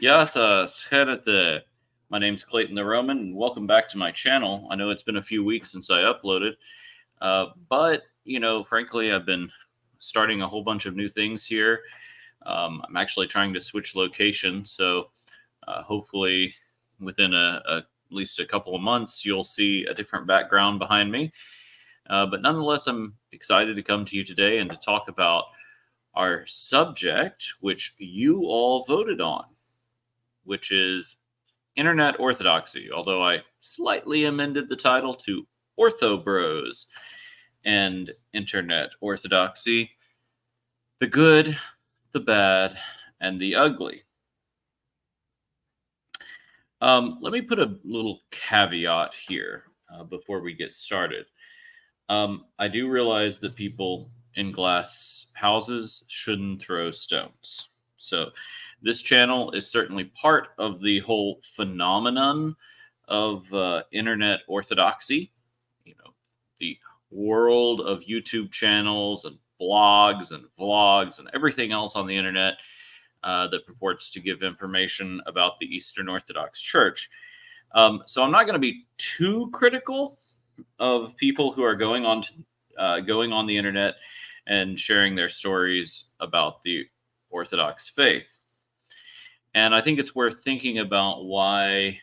Yes, Scherete. My name's Clayton the Roman, and welcome back to my channel. I know it's been a few weeks since I uploaded, but, frankly, I've been starting a whole bunch of new things here. I'm actually trying to switch location, so hopefully within at least a couple of months, you'll see a different background behind me. But nonetheless, I'm excited to come to you today and to talk about our subject, which you all voted on, which is Internet Orthodoxy, although I slightly amended the title to OrthoBros and Internet Orthodoxy, the good, the bad, and the ugly. Let me put a little caveat here before we get started. I do realize that people in glass houses shouldn't throw stones. So this channel is certainly part of the whole phenomenon of internet orthodoxy, the world of YouTube channels and blogs and vlogs and everything else on the internet that purports to give information about the Eastern Orthodox Church. So I'm not going to be too critical of people who are going on the internet and sharing their stories about the Orthodox faith. And I think it's worth thinking about why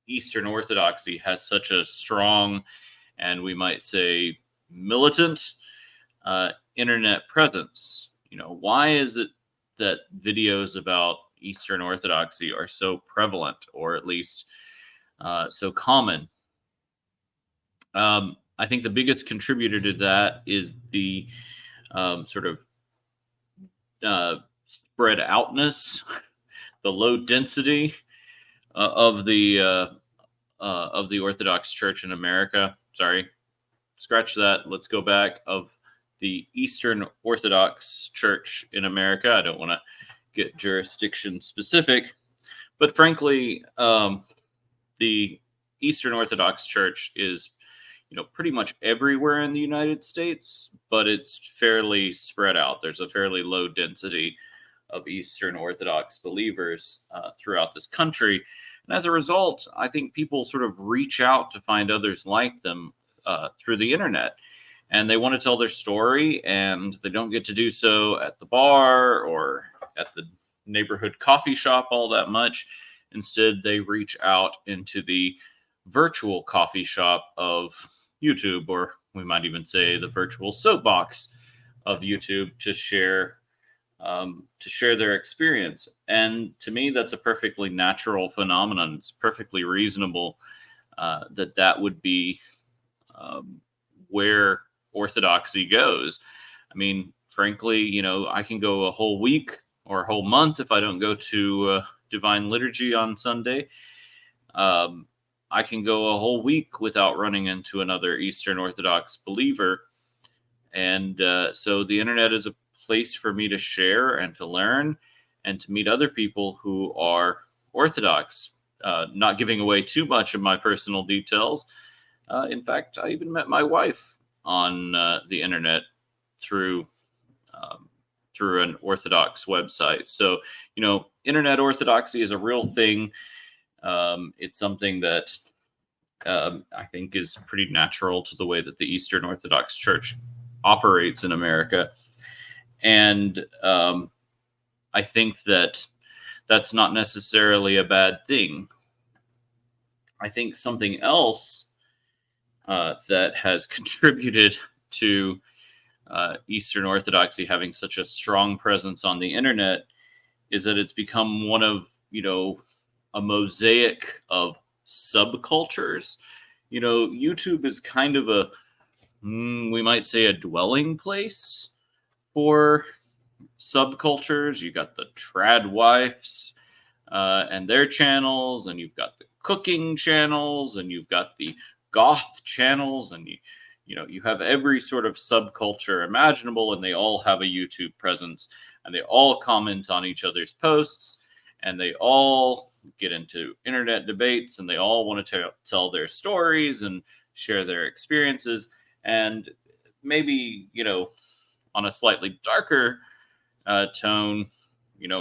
Eastern Orthodoxy has such a strong, and we might say militant, internet presence. Why is it that videos about Eastern Orthodoxy are so prevalent, or at least so common? I think the biggest contributor to that is the sort of spread outness, the low density of the Orthodox Church in America. Sorry, scratch that. Let's go back. Of the Eastern Orthodox Church in America. I don't want to get jurisdiction specific, but frankly, the Eastern Orthodox Church is pretty much everywhere in the United States, but it's fairly spread out. There's a fairly low density of Eastern Orthodox believers throughout this country. And as a result, I think people sort of reach out to find others like them through the internet. And they want to tell their story, and they don't get to do so at the bar or at the neighborhood coffee shop all that much. Instead, they reach out into the virtual coffee shop of YouTube, or we might even say the virtual soapbox of YouTube, to share their experience. And to me, that's a perfectly natural phenomenon. It's perfectly reasonable that would be where orthodoxy goes. I mean, frankly, I can go a whole week or a whole month if I don't go to Divine Liturgy on Sunday. I can go a whole week without running into another Eastern Orthodox believer. And so the internet is a place for me to share and to learn and to meet other people who are Orthodox, not giving away too much of my personal details. In fact, I even met my wife on the internet through an Orthodox website. So, internet orthodoxy is a real thing. It's something that I think is pretty natural to the way that the Eastern Orthodox Church operates in America. And I think that that's not necessarily a bad thing. I think something else that has contributed to Eastern Orthodoxy having such a strong presence on the internet is that it's become one of, a mosaic of subcultures. YouTube is kind of we might say, a dwelling place for subcultures. You got the trad wives and their channels, and you've got the cooking channels, and you've got the goth channels, and you have every sort of subculture imaginable, and they all have a YouTube presence, and they all comment on each other's posts, and they all get into internet debates, and they all want to tell their stories and share their experiences. And maybe, on a slightly darker tone,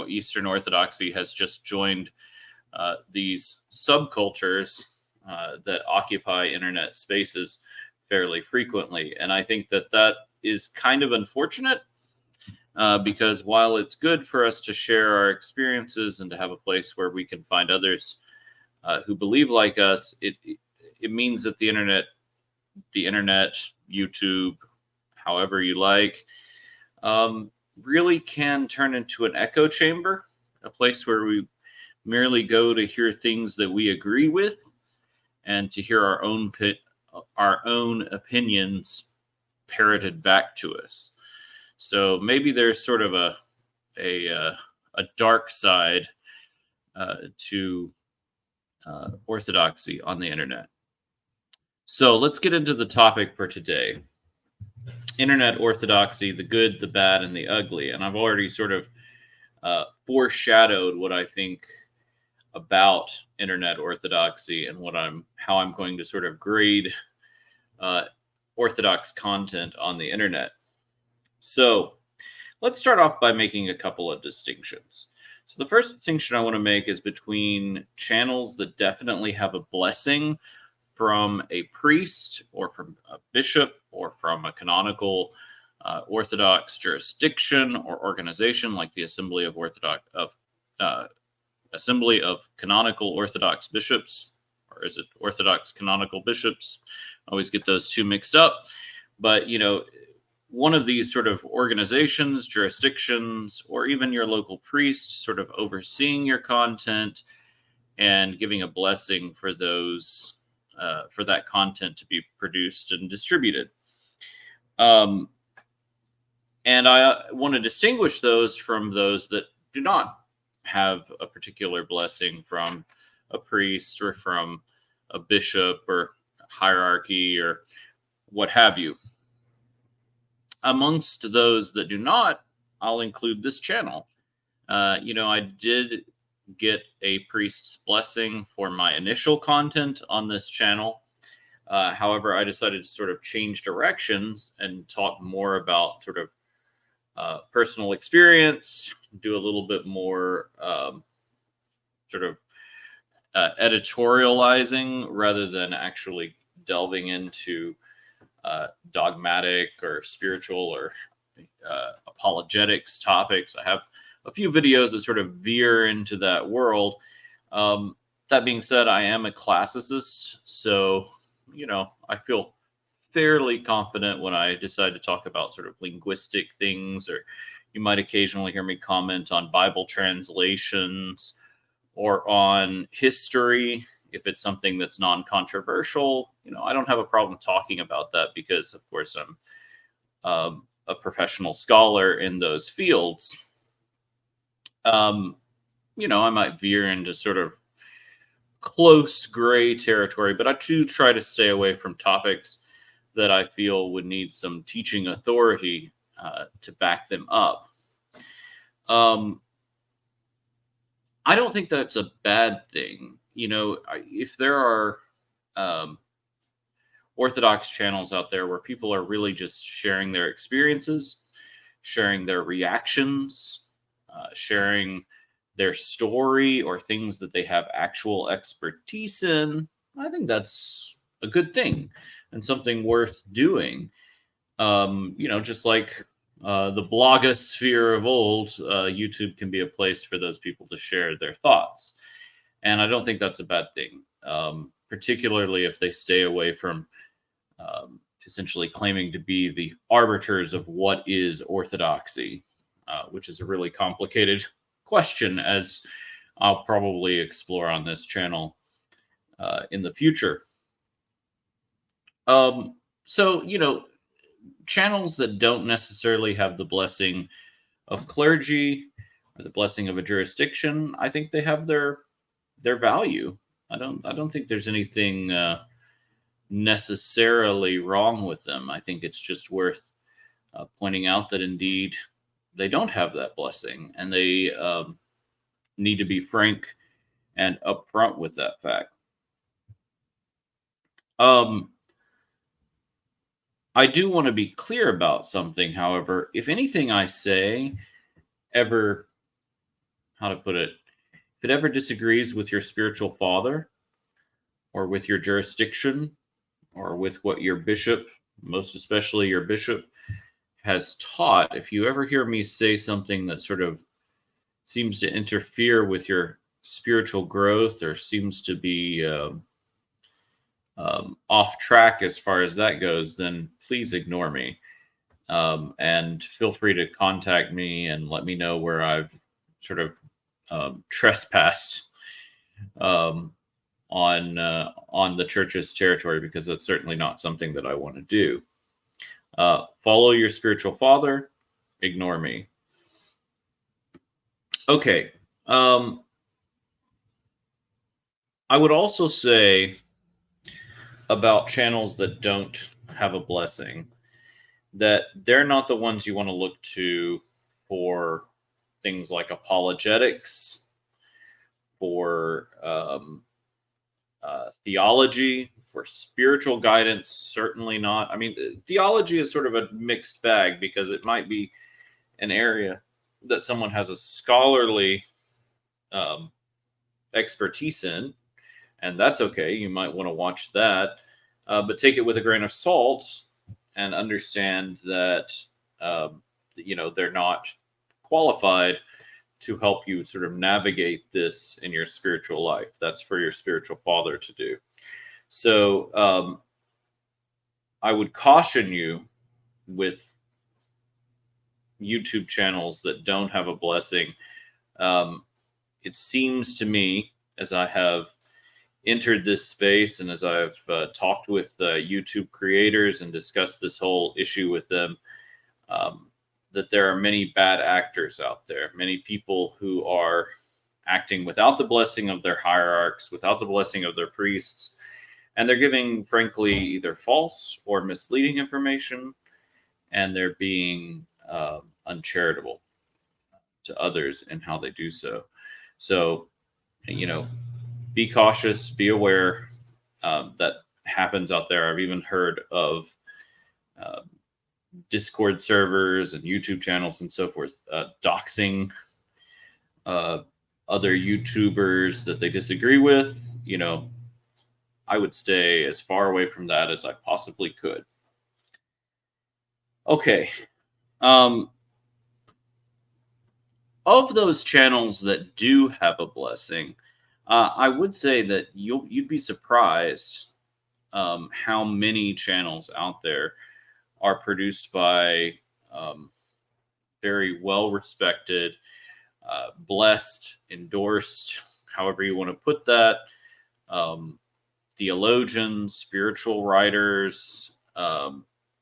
Eastern Orthodoxy has just joined these subcultures that occupy internet spaces fairly frequently. And I think that is kind of unfortunate because while it's good for us to share our experiences and to have a place where we can find others who believe like us, it means that the internet, YouTube, however you like, really can turn into an echo chamber, a place where we merely go to hear things that we agree with and to hear our own opinions parroted back to us. So maybe there's sort of a dark side to orthodoxy on the internet. So let's get into the topic for today. Internet orthodoxy, the good, the bad, and the ugly. And I've already sort of foreshadowed what I think about internet orthodoxy and how I'm going to sort of grade orthodox content on the internet. So let's start off by making a couple of distinctions. So the first distinction I want to make is between channels that definitely have a blessing from a priest or from a bishop or from a canonical Orthodox jurisdiction or organization like the Assembly of Canonical Orthodox Bishops, or is it Orthodox Canonical Bishops? I always get those two mixed up. But, one of these sort of organizations, jurisdictions, or even your local priest sort of overseeing your content and giving a blessing for that content to be produced and distributed. And I want to distinguish those from those that do not have a particular blessing from a priest or from a bishop or hierarchy or what have you. Amongst those that do not, I'll include this channel. I did get a priest's blessing for my initial content on this channel. However, I decided to sort of change directions and talk more about sort of personal experience, do a little bit more sort of editorializing rather than actually delving into dogmatic or spiritual or apologetics topics. I have a few videos that sort of veer into that world. That being said, I am a classicist, so I feel fairly confident when I decide to talk about sort of linguistic things, or you might occasionally hear me comment on Bible translations or on history. If it's something that's non-controversial, I don't have a problem talking about that because, of course, I'm a professional scholar in those fields. I might veer into sort of close gray territory, but I do try to stay away from topics that I feel would need some teaching authority to back them up. I don't think that's a bad thing. If there are Orthodox channels out there where people are really just sharing their experiences, sharing their reactions, sharing their story or things that they have actual expertise in, I think that's a good thing and something worth doing. Just like the blogosphere of old, YouTube can be a place for those people to share their thoughts. And I don't think that's a bad thing, particularly if they stay away from essentially claiming to be the arbiters of what is orthodoxy, which is a really complicated question, as I'll probably explore on this channel in the future. Channels that don't necessarily have the blessing of clergy or the blessing of a jurisdiction, I think they have their value. I don't think there's anything necessarily wrong with them. I think it's just worth pointing out that indeed they don't have that blessing, and they need to be frank and upfront with that fact. I do want to be clear about something, however. If anything I say ever how to put it, if it ever disagrees with your spiritual father or with your jurisdiction or with what your bishop, most especially your bishop, has taught, if you ever hear me say something that sort of seems to interfere with your spiritual growth or seems to be off track as far as that goes, then please ignore me. And feel free to contact me and let me know where I've sort of trespassed on the church's territory, because that's certainly not something that I want to do. Follow your spiritual father, ignore me. Okay. I would also say about channels that don't have a blessing that they're not the ones you want to look to for things like apologetics, for theology, for spiritual guidance. Certainly not. I mean, theology is sort of a mixed bag because it might be an area that someone has a scholarly expertise in, and that's okay. You might want to watch that, but take it with a grain of salt and understand that they're not qualified to help you sort of navigate this in your spiritual life. That's for your spiritual father to do. So I would caution you with YouTube channels that don't have a blessing. It seems to me, as I have entered this space and as I've talked with YouTube creators and discussed this whole issue with them, that there are many bad actors out there, many people who are acting without the blessing of their hierarchs, without the blessing of their priests, and they're giving, frankly, either false or misleading information, and they're being uncharitable to others in how they do so. So, be cautious, be aware. That happens out there. I've even heard of Discord servers and YouTube channels and so forth doxing other YouTubers that they disagree with. I would stay as far away from that as I possibly could. Okay. Of those channels that do have a blessing, I would say that you'd be surprised how many channels out there are produced by very well-respected, blessed, endorsed, however you want to put that, theologians, spiritual writers,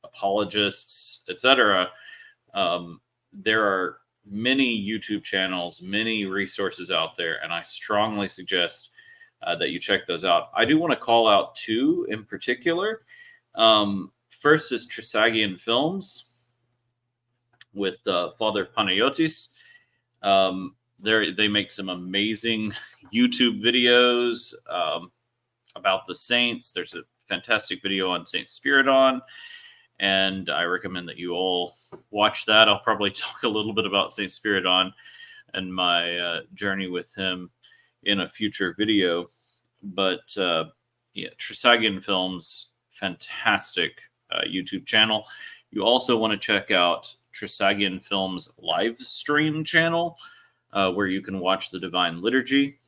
apologists, etc. There are many YouTube channels, many resources out there, and I strongly suggest that you check those out. I do want to call out two in particular. First is Trisagian Films with Father Panayotis. They make some amazing YouTube videos about the saints. There's a fantastic video on Saint Spiridon, and I recommend that you all watch that. I'll probably talk a little bit about Saint Spiridon and my journey with him in a future video. But Trisagian Films, fantastic YouTube channel. You also want to check out Trisagian Films live stream channel, where you can watch the Divine Liturgy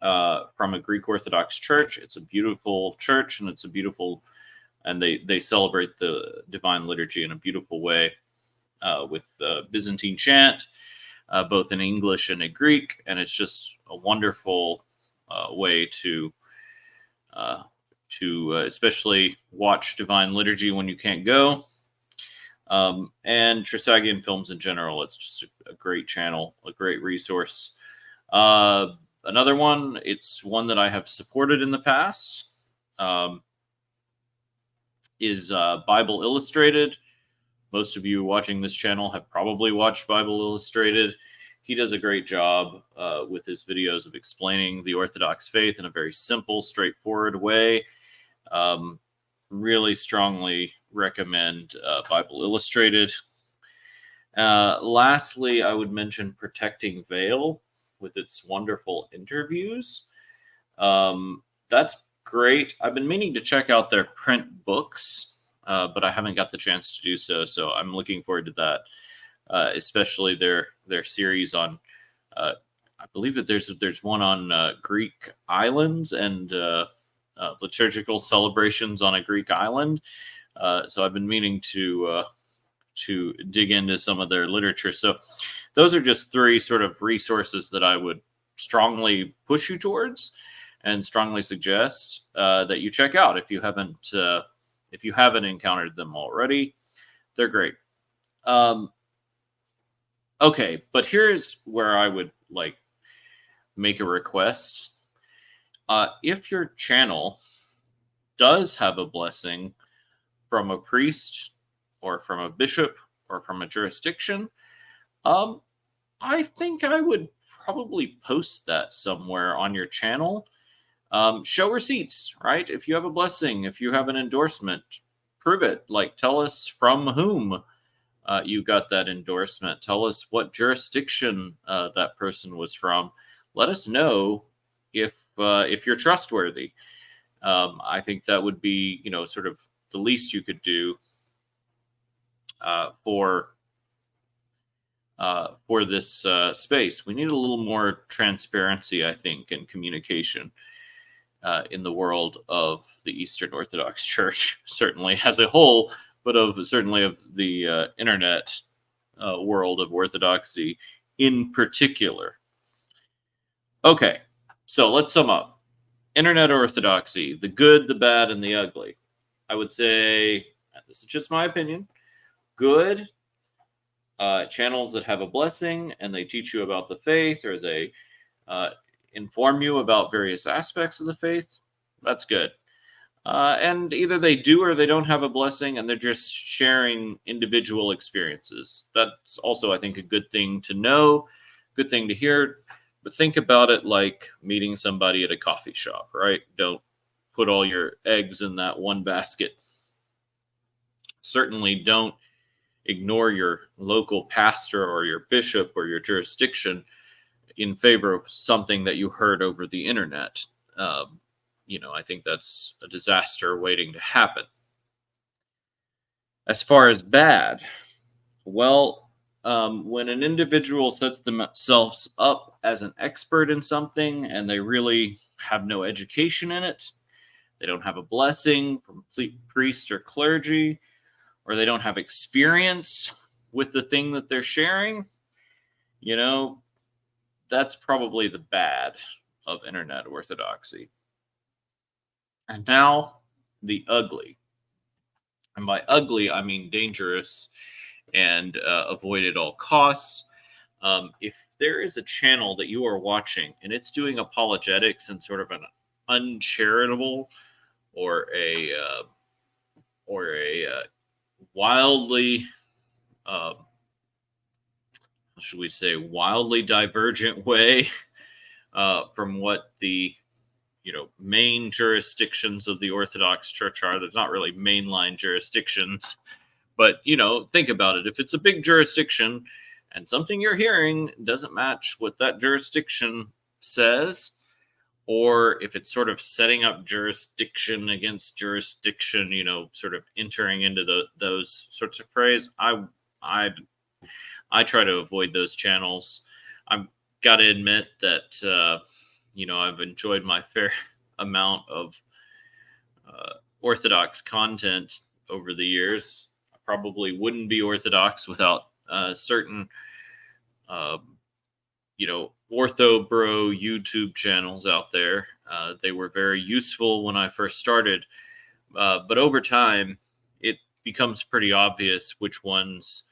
from a Greek Orthodox Church. It's a beautiful church, and and they celebrate the Divine Liturgy in a beautiful way with Byzantine chant, both in English and in Greek, and it's just a wonderful way to especially watch Divine Liturgy when you can't go. And Trisagian Films in general, it's just a great channel, a great resource. Another one, it's one that I have supported in the past, is Bible Illustrated. Most of you watching this channel have probably watched Bible Illustrated. He does a great job with his videos of explaining the Orthodox faith in a very simple, straightforward way. Really strongly recommend Bible Illustrated. Lastly, I would mention Protecting Veil. with its wonderful interviews. That's great. I've been meaning to check out their print books, but I haven't got the chance to do so. So I'm looking forward to that, especially their series on. I believe that there's one on Greek islands and liturgical celebrations on a Greek island. So I've been meaning to dig into some of their literature. So those are just three sort of resources that I would strongly push you towards and strongly suggest that you check out if you haven't encountered them already. They're great. Okay, but here's where I would make a request. If your channel does have a blessing from a priest or from a bishop or from a jurisdiction, I think I would probably post that somewhere on your channel. Show receipts, right? If you have a blessing, if you have an endorsement, prove it. Tell us from whom you got that endorsement. Tell us what jurisdiction that person was from. Let us know if you're trustworthy. I think that would be, sort of the least you could do for this space. We need a little more transparency, I think, and communication in the world of the Eastern Orthodox Church, certainly as a whole, but certainly of the internet world of Orthodoxy in particular. Okay, so let's sum up. Internet Orthodoxy, the good, the bad, and the ugly. I would say, this is just my opinion, good channels that have a blessing and they teach you about the faith, or they inform you about various aspects of the faith. That's good. And either they do or they don't have a blessing and they're just sharing individual experiences. That's also, I think, a good thing to know, good thing to hear. But think about it like meeting somebody at a coffee shop, right? Don't put all your eggs in that one basket. Certainly don't ignore your local pastor or your bishop or your jurisdiction in favor of something that you heard over the internet. I think that's a disaster waiting to happen. As far as bad, well, when an individual sets themselves up as an expert in something and they really have no education in it, they don't have a blessing from priest or clergy, or they don't have experience with the thing that they're sharing, that's probably the bad of internet orthodoxy. And now, the ugly. And by ugly, I mean dangerous and avoid at all costs. If there is a channel that you are watching and it's doing apologetics in sort of an uncharitable or a wildly, should we say, wildly divergent way from what the main jurisdictions of the Orthodox Church are. There's not really mainline jurisdictions, but think about it. If it's a big jurisdiction and something you're hearing doesn't match what that jurisdiction says, or if it's sort of setting up jurisdiction against jurisdiction, sort of entering into those sorts of phrases, I try to avoid those channels. I've got to admit that I've enjoyed my fair amount of Orthodox content over the years. I probably wouldn't be Orthodox without certain OrthoBro YouTube channels out there. They were very useful when I first started, but over time it becomes pretty obvious which ones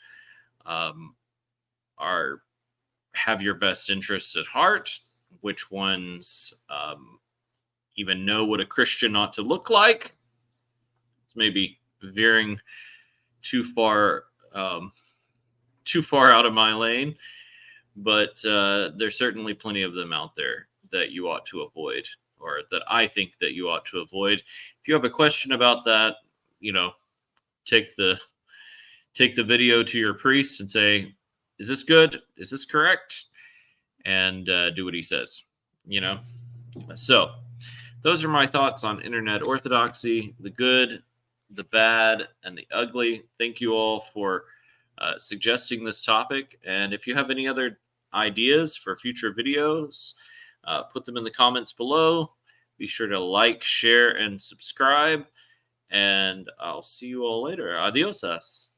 have your best interests at heart, which ones even know what a Christian ought to look like. It's maybe veering too far out of my lane, but there's certainly plenty of them out there that you ought to avoid, or that I think that you ought to avoid. If you have a question about that, take the video to your priest and say, is this good? Is this correct? and do what he says, you know? So those are my thoughts on internet orthodoxy, the good, the bad, and the ugly. Thank you all for suggesting this topic. And if you have any other ideas for future videos, put them in the comments below. Be sure to like, share, and subscribe. And I'll see you all later. Adiosas.